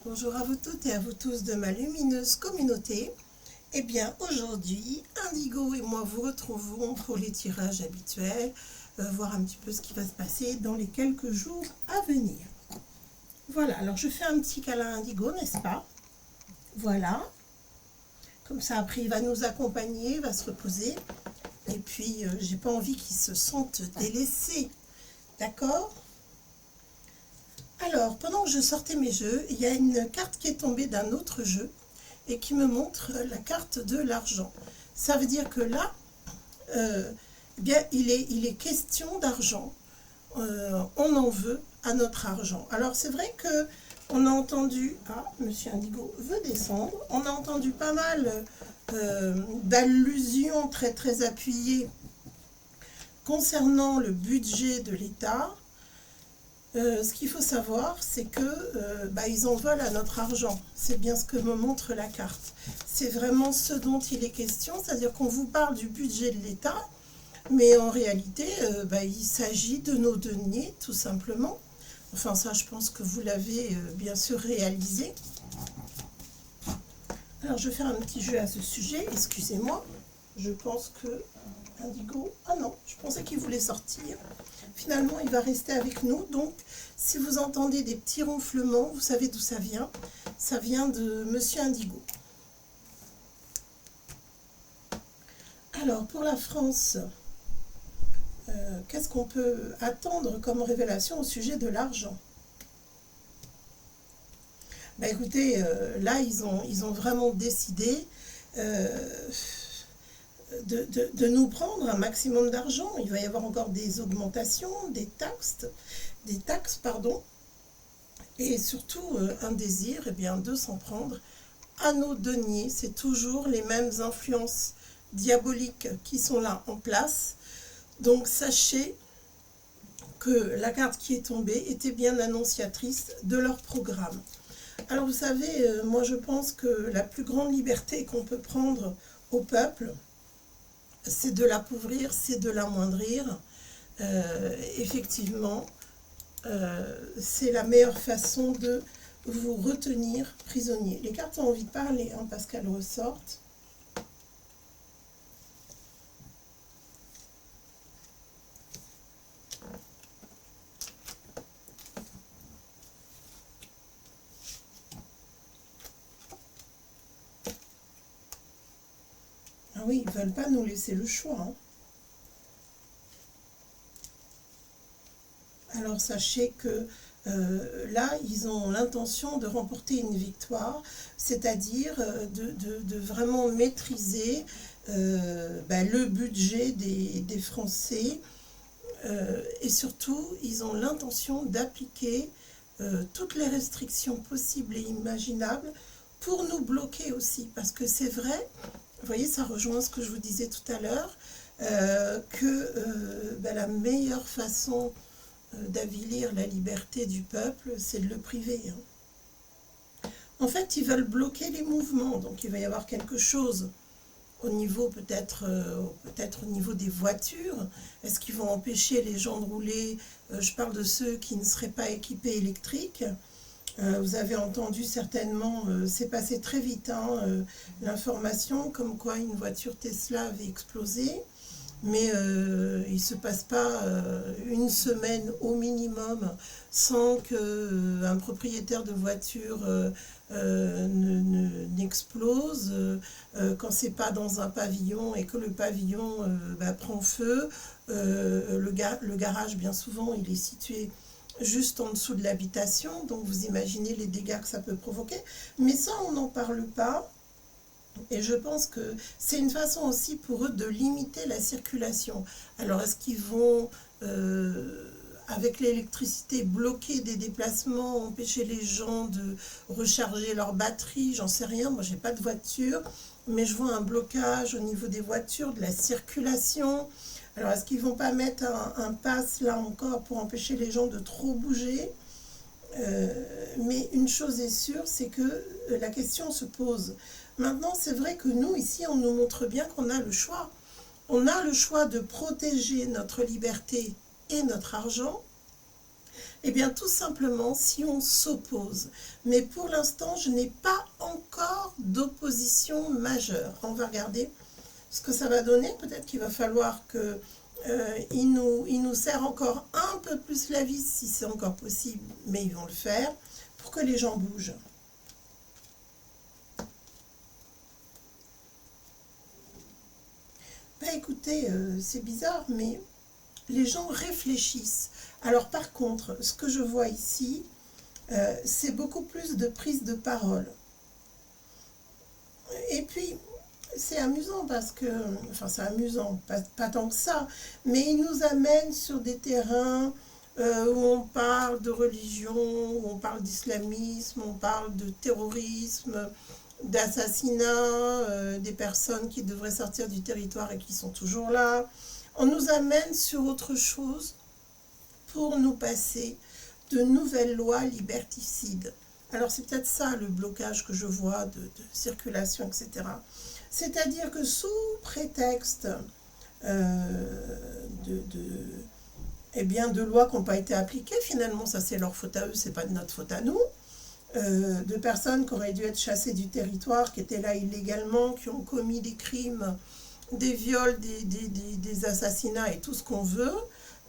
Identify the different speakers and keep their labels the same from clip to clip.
Speaker 1: Bonjour à vous toutes et à vous tous de ma lumineuse communauté. Eh bien aujourd'hui, Indigo et moi vous retrouvons pour les tirages habituels, voir un petit peu ce qui va se passer dans les quelques jours à venir. Voilà, alors je fais un petit câlin Indigo, n'est-ce pas? Voilà, comme ça après il va nous accompagner, il va se reposer. Et puis j'ai pas envie qu'il se sente délaissé, d'accord? Alors, pendant que je sortais mes jeux, il y a une carte qui est tombée d'un autre jeu et qui me montre la carte de l'argent. Ça veut dire que là, eh bien, il est question d'argent. On en veut à notre argent. Alors, c'est vrai que on a entendu... Ah, Monsieur Indigo veut descendre. On a entendu pas mal d'allusions très très appuyées concernant le budget de l'État. Ce qu'il faut savoir, c'est que ils en veulent à notre argent. C'est bien ce que me montre la carte. C'est vraiment ce dont il est question, c'est-à-dire qu'on vous parle du budget de l'État, mais en réalité, il s'agit de nos deniers, tout simplement. Enfin, ça, je pense que vous l'avez bien sûr réalisé. Alors, je vais faire un petit jeu à ce sujet, excusez-moi. Je pense que Indigo... Ah non, je pensais qu'il voulait sortir. Finalement, il va rester avec nous. Donc, si vous entendez des petits ronflements, vous savez d'où ça vient. Ça vient de Monsieur Indigo. Alors, pour la France, qu'est-ce qu'on peut attendre comme révélation au sujet de l'argent? Écoutez, là, ils ont vraiment décidé... de nous prendre un maximum d'argent. Il va y avoir encore des augmentations, des taxes, pardon, et surtout un désir de s'en prendre à nos deniers. C'est toujours les mêmes influences diaboliques qui sont là en place. Donc sachez que la carte qui est tombée était bien annonciatrice de leur programme. Alors vous savez, moi je pense que la plus grande liberté qu'on peut prendre au peuple, c'est de l'appauvrir, c'est de l'amoindrir. Effectivement, c'est la meilleure façon de vous retenir prisonnier. Les cartes ont envie de parler parce qu'elles ressortent. Ah oui, ils ne veulent pas nous laisser le choix. Alors sachez que là, ils ont l'intention de remporter une victoire, c'est-à-dire de vraiment maîtriser le budget des Français. Et surtout, ils ont l'intention d'appliquer toutes les restrictions possibles et imaginables pour nous bloquer aussi. Parce que c'est vrai, vous voyez, ça rejoint ce que je vous disais tout à l'heure, la meilleure façon d'avilir la liberté du peuple, c'est de le priver. En fait, ils veulent bloquer les mouvements, donc il va y avoir quelque chose au niveau peut-être au niveau des voitures. Est-ce qu'ils vont empêcher les gens de rouler? Je parle de ceux qui ne seraient pas équipés électriques. Vous avez entendu certainement, c'est passé très vite, l'information comme quoi une voiture Tesla avait explosé. Mais il ne se passe pas une semaine au minimum sans qu'un propriétaire de voiture n'explose. Quand c'est pas dans un pavillon et que le pavillon prend feu, le garage, bien souvent, il est situé juste en dessous de l'habitation. Donc vous imaginez les dégâts que ça peut provoquer. Mais ça, on n'en parle pas. Et je pense que c'est une façon aussi pour eux de limiter la circulation. Alors, est-ce qu'ils vont, avec l'électricité, bloquer des déplacements, empêcher les gens de recharger leur batterie? J'en sais rien, moi j'ai pas de voiture, mais je vois un blocage au niveau des voitures, de la circulation. Alors, est-ce qu'ils vont pas mettre un pass là encore pour empêcher les gens de trop bouger? Mais une chose est sûre, c'est que la question se pose. Maintenant, c'est vrai que nous, ici, on nous montre bien qu'on a le choix. On a le choix de protéger notre liberté et notre argent, Eh bien, tout simplement, si on s'oppose. Mais pour l'instant, je n'ai pas encore d'opposition majeure. On va regarder ce que ça va donner. Peut-être qu'il va falloir que il nous serre encore un peu plus la vis, si c'est encore possible, mais ils vont le faire, pour que les gens bougent. Bah écoutez, c'est bizarre, mais les gens réfléchissent. Alors par contre, ce que je vois ici, c'est beaucoup plus de prise de parole. Et puis, c'est amusant parce que, enfin c'est amusant, pas tant que ça, mais il nous amène sur des terrains où on parle de religion, où on parle d'islamisme, on parle de terrorisme, d'assassinat, des personnes qui devraient sortir du territoire et qui sont toujours là. On nous amène sur autre chose pour nous passer de nouvelles lois liberticides. Alors c'est peut-être ça le blocage que je vois de circulation, etc. C'est-à-dire que sous prétexte eh bien, de lois qui n'ont pas été appliquées, finalement ça c'est leur faute à eux, c'est pas de notre faute à nous, de personnes qui auraient dû être chassées du territoire, qui étaient là illégalement, qui ont commis des crimes, des viols, des assassinats et tout ce qu'on veut,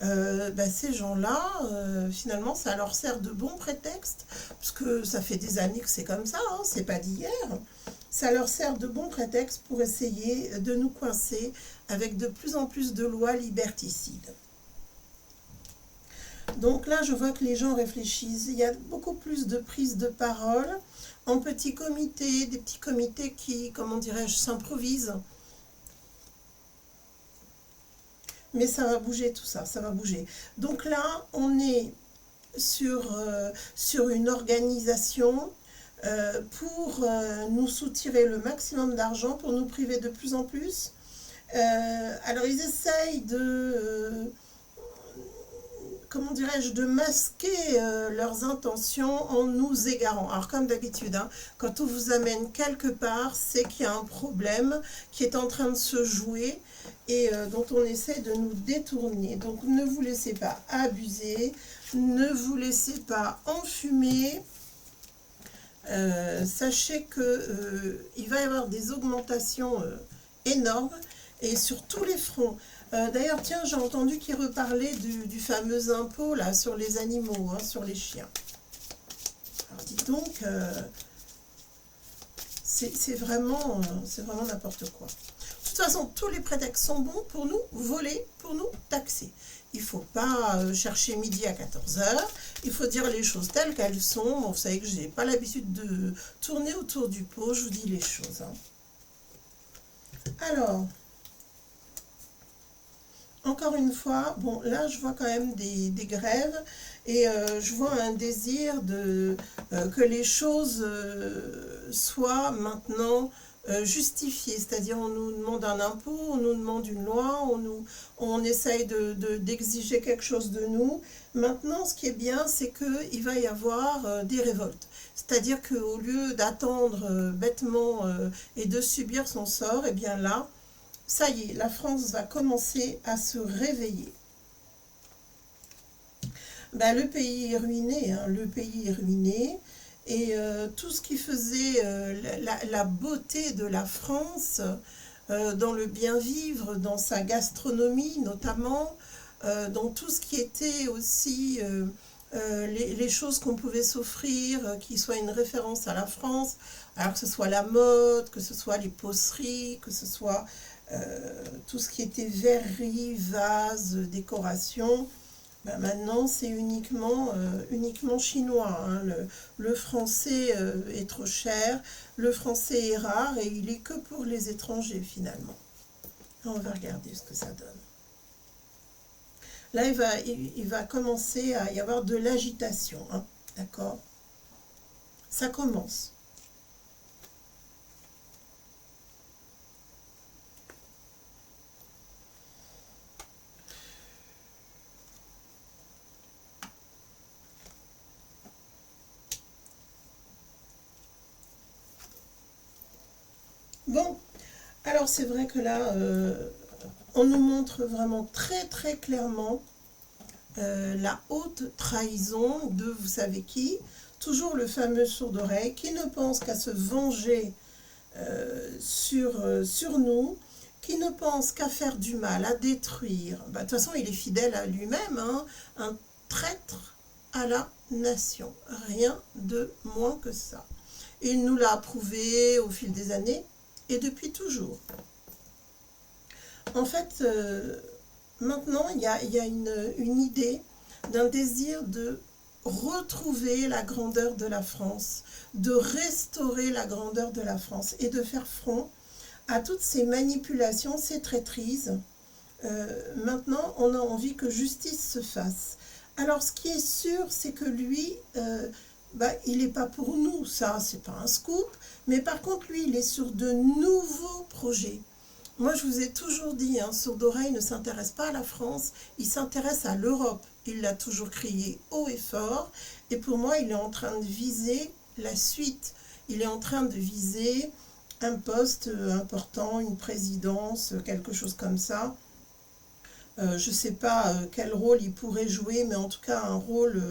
Speaker 1: ces gens-là, finalement, ça leur sert de bon prétexte, parce que ça fait des années que c'est comme ça, hein, c'est pas d'hier. Ça leur sert de bon prétexte pour essayer de nous coincer avec de plus en plus de lois liberticides. Donc là, je vois que les gens réfléchissent. Il y a beaucoup plus de prise de parole en petits comités, des petits comités qui, comment dirais-je, s'improvisent. Mais ça va bouger tout ça, ça va bouger. Donc là, on est sur une organisation pour nous soutirer le maximum d'argent, pour nous priver de plus en plus. Alors ils essayent comment dirais-je, de masquer leurs intentions en nous égarant. Alors comme d'habitude, hein, quand on vous amène quelque part, c'est qu'il y a un problème qui est en train de se jouer et dont on essaie de nous détourner. Donc ne vous laissez pas abuser, ne vous laissez pas enfumer. Sachez qu'il va y avoir des augmentations énormes et sur tous les fronts. D'ailleurs, tiens, j'ai entendu qu'il reparlait du fameux impôt là, sur les animaux, hein, sur les chiens. Alors dites donc, c'est vraiment n'importe quoi. De toute façon, tous les prétextes sont bons pour nous voler, pour nous taxer. Il ne faut pas chercher midi à 14 h, il faut dire les choses telles qu'elles sont. Bon, vous savez que je n'ai pas l'habitude de tourner autour du pot, je vous dis les choses. Hein. Alors, encore une fois, bon, là je vois quand même des grèves et je vois un désir que les choses soient maintenant justifiées. C'est-à-dire on nous demande un impôt, on nous demande une loi, on essaye d'exiger quelque chose de nous. Maintenant, ce qui est bien, c'est qu'il va y avoir des révoltes. C'est-à-dire qu'au lieu d'attendre bêtement et de subir son sort, eh bien là, ça y est, la France va commencer à se réveiller. Ben, le pays est ruiné, hein, le pays est ruiné. Et tout ce qui faisait la beauté de la France, dans le bien vivre, dans sa gastronomie notamment, dans tout ce qui était aussi les choses qu'on pouvait s'offrir, qui soient une référence à la France, alors que ce soit la mode, que ce soit les poceries, que ce soit tout ce qui était verrerie, vase, décoration. Ben maintenant, c'est uniquement chinois. Hein. Le français est trop cher, le français est rare et il est que pour les étrangers finalement. On va regarder ce que ça donne. Là, il va commencer à y avoir de l'agitation. Hein. D'accord ? Ça commence. Bon, alors c'est vrai que là, on nous montre vraiment très très clairement la haute trahison de vous savez qui, toujours le fameux sourd d'oreille qui ne pense qu'à se venger sur nous, qui ne pense qu'à faire du mal, à détruire. Bah, de toute façon, il est fidèle à lui-même, hein, un traître à la nation, rien de moins que ça. Et il nous l'a prouvé au fil des années et depuis toujours. En fait, maintenant, il y a une idée d'un désir de retrouver la grandeur de la France, de restaurer la grandeur de la France et de faire front à toutes ces manipulations, ces traîtrises. Maintenant, on a envie que justice se fasse. Alors, ce qui est sûr, c'est que lui, il n'est pas pour nous, ça, c'est pas un scoop, mais par contre, lui, il est sur de nouveaux projets. Moi, je vous ai toujours dit, hein, Sourd d'oreille ne s'intéresse pas à la France, il s'intéresse à l'Europe. Il l'a toujours crié haut et fort, et pour moi, il est en train de viser la suite. Il est en train de viser un poste important, une présidence, quelque chose comme ça. Je ne sais pas quel rôle il pourrait jouer, mais en tout cas un rôle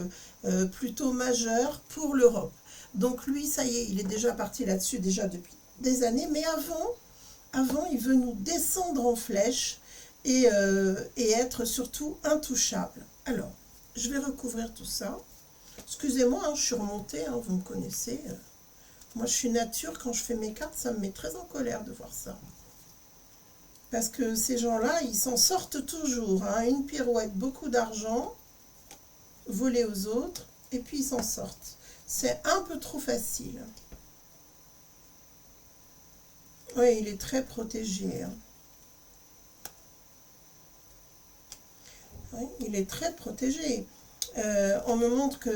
Speaker 1: plutôt majeur pour l'Europe. Donc lui, ça y est, il est déjà parti là-dessus déjà depuis des années, mais avant il veut nous descendre en flèche et être surtout intouchable. Alors, je vais recouvrir tout ça. Excusez-moi, hein, je suis remontée, hein, vous me connaissez. Moi, je suis nature, quand je fais mes cartes, ça me met très en colère de voir ça. Parce que ces gens-là, ils s'en sortent toujours. Hein. Une pirouette, beaucoup d'argent, volé aux autres, et puis ils s'en sortent. C'est un peu trop facile. Oui, il est très protégé. Hein. Oui, il est très protégé. On me montre que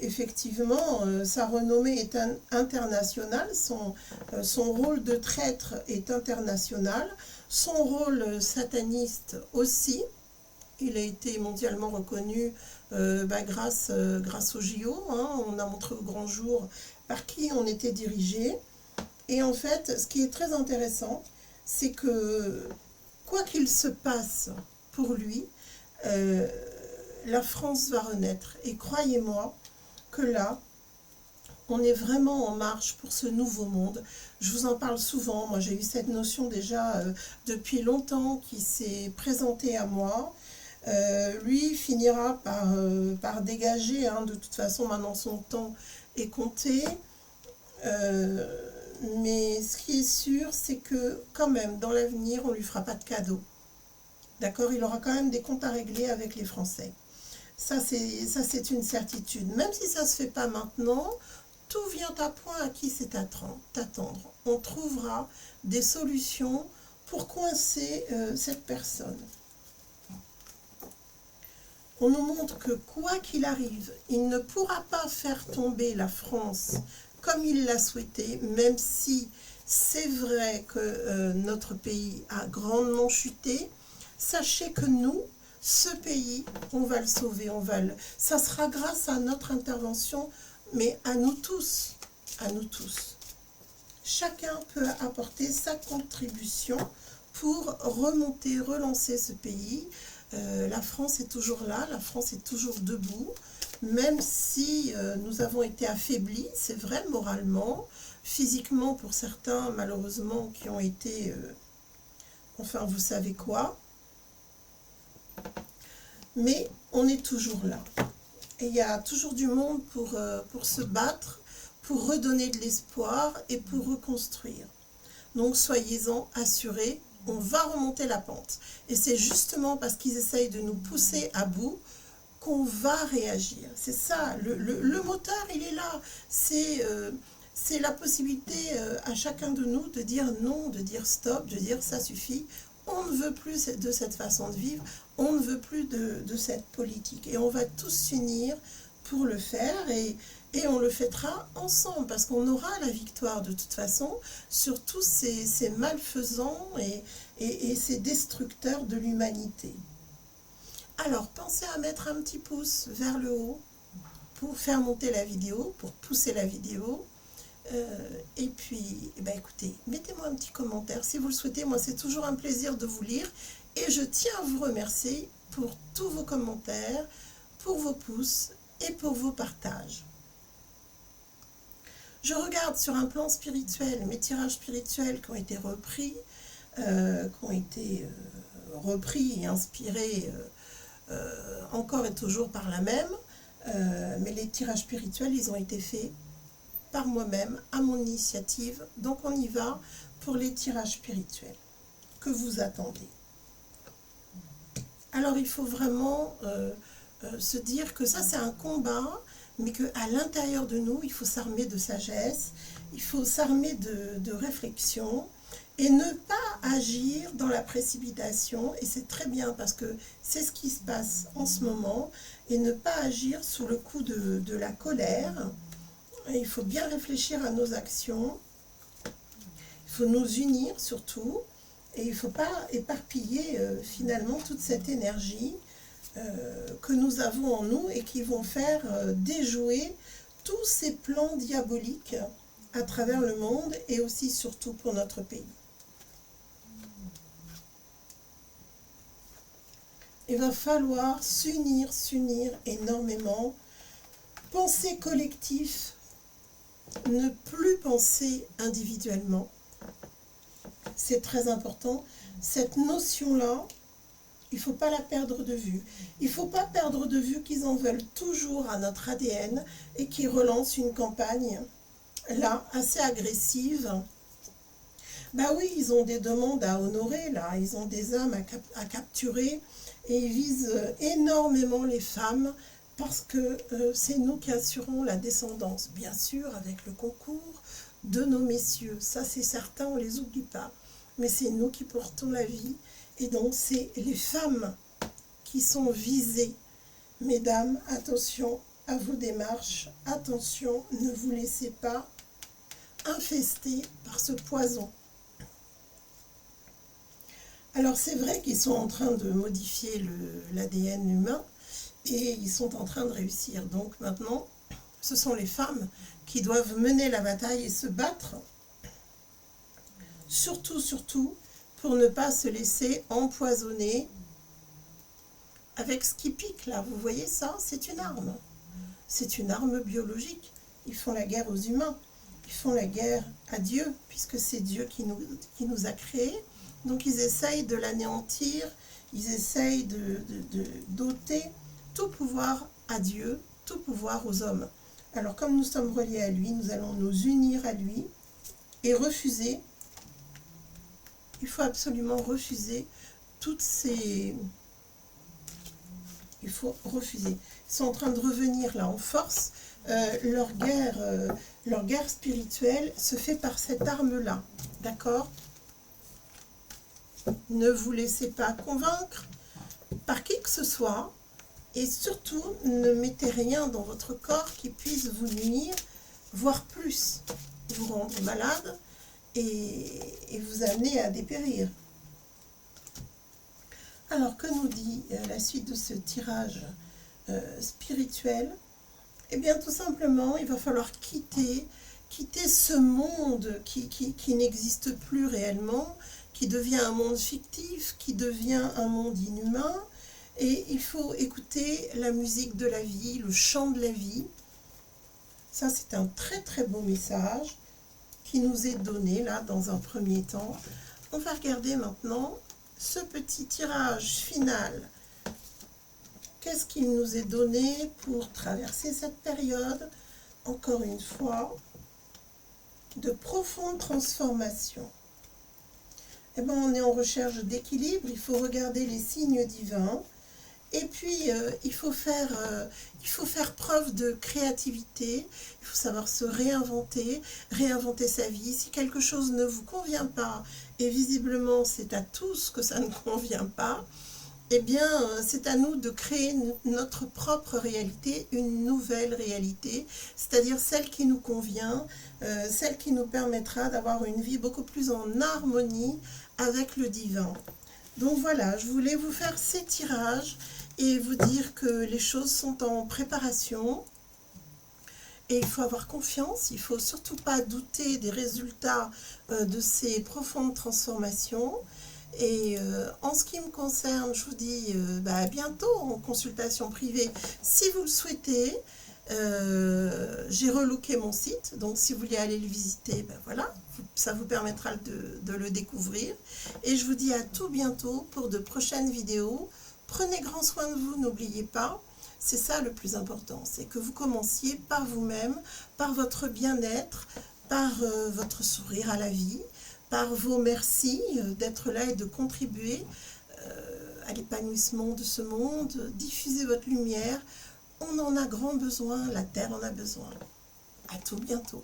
Speaker 1: effectivement sa renommée est internationale, son rôle de traître est international, son rôle sataniste aussi. Il a été mondialement reconnu grâce au JO. Hein, on a montré au grand jour par qui on était dirigé. Et en fait, ce qui est très intéressant, c'est que quoi qu'il se passe pour lui, la France va renaître. Et croyez-moi que là, on est vraiment en marche pour ce nouveau monde. Je vous en parle souvent. Moi, j'ai eu cette notion déjà depuis longtemps qui s'est présentée à moi. Lui finira par dégager. Hein, de toute façon, maintenant, son temps est compté. Mais ce qui est sûr, c'est que quand même, dans l'avenir, on ne lui fera pas de cadeau. D'accord? Il aura quand même des comptes à régler avec les Français. Ça, c'est une certitude. Même si ça ne se fait pas maintenant, tout vient à point à qui c'est t'attendre. On trouvera des solutions pour coincer cette personne. On nous montre que quoi qu'il arrive, il ne pourra pas faire tomber la France comme il l'a souhaité, même si c'est vrai que notre pays a grandement chuté. Sachez que nous, ce pays, on va le sauver, ça sera grâce à notre intervention, mais à nous tous, Chacun peut apporter sa contribution pour remonter, relancer ce pays. La France est toujours là, la France est toujours debout, même si nous avons été affaiblis, c'est vrai, moralement, physiquement pour certains, malheureusement, qui ont été, enfin, vous savez quoi. Mais on est toujours là. Et il y a toujours du monde pour se battre, pour redonner de l'espoir et pour reconstruire. Donc soyez-en assurés, on va remonter la pente. Et c'est justement parce qu'ils essayent de nous pousser à bout qu'on va réagir. C'est ça, le moteur, il est là. C'est la possibilité à chacun de nous de dire non, de dire stop, de dire ça suffit. On ne veut plus de cette façon de vivre, on ne veut plus de cette politique. Et on va tous s'unir pour le faire et on le fêtera ensemble parce qu'on aura la victoire de toute façon sur tous ces malfaisants et ces destructeurs de l'humanité. Alors, pensez à mettre un petit pouce vers le haut pour faire monter la vidéo, pour pousser la vidéo. Et puis, écoutez, mettez-moi un petit commentaire si vous le souhaitez. Moi, c'est toujours un plaisir de vous lire. Et je tiens à vous remercier pour tous vos commentaires, pour vos pouces et pour vos partages. Je regarde sur un plan spirituel mes tirages spirituels qui ont été repris, et inspirés encore et toujours par la même, mais les tirages spirituels, ils ont été faits par moi-même, à mon initiative. Donc on y va pour les tirages spirituels que vous attendez. Alors il faut vraiment se dire que ça c'est un combat, mais qu'à l'intérieur de nous, il faut s'armer de sagesse, il faut s'armer de réflexion, et ne pas agir dans la précipitation, et c'est très bien parce que c'est ce qui se passe en ce moment, et ne pas agir sous le coup de la colère. Il faut bien réfléchir à nos actions, il faut nous unir surtout, et il ne faut pas éparpiller finalement toute cette énergie que nous avons en nous et qui vont faire déjouer tous ces plans diaboliques à travers le monde et aussi surtout pour notre pays. Il va falloir s'unir énormément, penser collectif, ne plus penser individuellement. C'est très important. Cette notion-là, il ne faut pas la perdre de vue. Il ne faut pas perdre de vue qu'ils en veulent toujours à notre ADN et qu'ils relancent une campagne, là, assez agressive. Ben oui, ils ont des demandes à honorer, là. Ils ont des âmes à capturer et ils visent énormément les femmes parce que c'est nous qui assurons la descendance, bien sûr, avec le concours de nos messieurs. Ça, c'est certain, on ne les oublie pas. Mais c'est nous qui portons la vie. Et donc, c'est les femmes qui sont visées. Mesdames, attention à vos démarches. Attention, ne vous laissez pas infester par ce poison. Alors, c'est vrai qu'ils sont en train de modifier l'ADN humain et ils sont en train de réussir. Donc, maintenant, ce sont les femmes qui doivent mener la bataille et se battre. Surtout, pour ne pas se laisser empoisonner avec ce qui pique là. Vous voyez ça? C'est une arme. C'est une arme biologique. Ils font la guerre aux humains. Ils font la guerre à Dieu, puisque c'est Dieu qui nous a créés. Donc ils essayent de l'anéantir. Ils essayent d'ôter tout pouvoir à Dieu, tout pouvoir aux hommes. Alors comme nous sommes reliés à lui, nous allons nous unir à lui et refuser. Il faut absolument refuser toutes ces... Il faut refuser. Ils sont en train de revenir là en force. Leur guerre spirituelle se fait par cette arme-là. D'accord? Ne vous laissez pas convaincre par qui que ce soit. Et surtout, ne mettez rien dans votre corps qui puisse vous nuire, voire plus, vous rendre malade et vous amener à dépérir. Alors, que nous dit la suite de ce tirage spirituel? Eh bien, tout simplement, il va falloir quitter ce monde qui n'existe plus réellement, qui devient un monde fictif, qui devient un monde inhumain. Et il faut écouter la musique de la vie, le chant de la vie. Ça, c'est un très très beau message qui nous est donné là dans un premier temps. On va regarder maintenant ce petit tirage final. Qu'est-ce qu'il nous est donné pour traverser cette période, encore une fois, de profonde transformation? Eh bien, on est en recherche d'équilibre, il faut regarder les signes divins. Et puis, il faut faire preuve de créativité, il faut savoir se réinventer sa vie. Si quelque chose ne vous convient pas, et visiblement c'est à tous que ça ne convient pas, eh bien, c'est à nous de créer notre propre réalité, une nouvelle réalité, c'est-à-dire celle qui nous convient, celle qui nous permettra d'avoir une vie beaucoup plus en harmonie avec le divin. Donc voilà, je voulais vous faire ces tirages et vous dire que les choses sont en préparation. Et il faut avoir confiance, il ne faut surtout pas douter des résultats de ces profondes transformations. Et en ce qui me concerne, je vous dis à bientôt en consultation privée si vous le souhaitez. J'ai relooké mon site, donc si vous voulez aller le visiter, voilà, ça vous permettra de le découvrir. Et je vous dis à tout bientôt pour de prochaines vidéos. Prenez grand soin de vous, n'oubliez pas, c'est ça le plus important, c'est que vous commenciez par vous-même, par votre bien-être, par votre sourire à la vie, par vos merci d'être là et de contribuer à l'épanouissement de ce monde, diffuser votre lumière. On en a grand besoin, la Terre en a besoin. À tout bientôt.